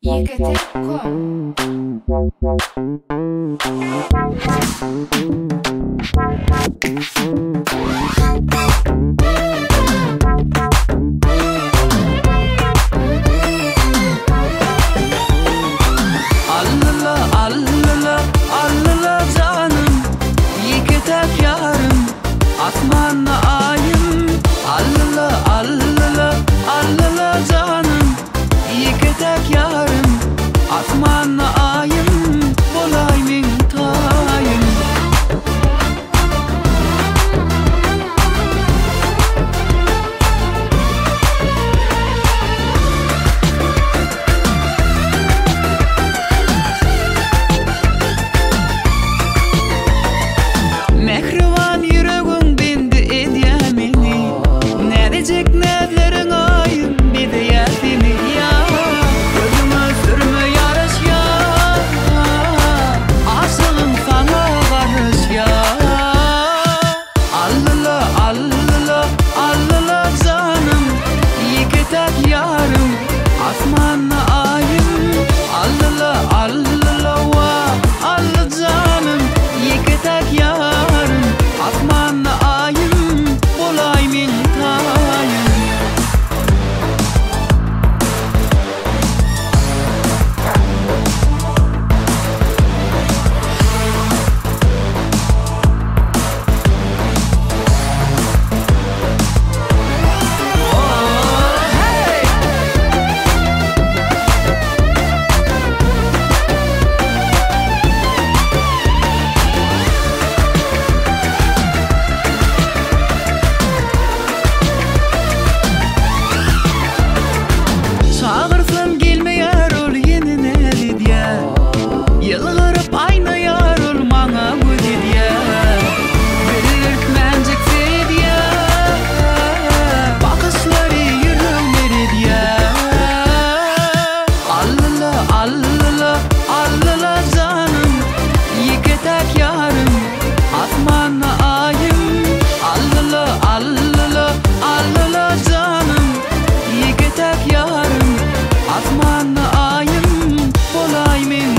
Yigiti.com Allala canım, yigitek yarım, asmanla ayım. Allala canım, yigitek yarım, asmanla ayım, bolay min tayım. Mehriban yüreğin bindi edyamini, nerecek nedlerin ayım bidiyatini ya. Gözüme sürme yarış ya, aşığım sana varış ya. Allala canım, yigitek yarım, asmanla ayım. Allala canım, yigitek yarım, asmanla ayım, bolay min tayım. Çağırsam gelmeyer ol yenine diye, yılgırıp aynayar ol mana bu diye. Belirtmencek diye, bakışları yüreğleri diye. Allala canım, yigitek yarım, asmanla ayım. Allala canım, yigitek yarım, asmanla ayım, bolay min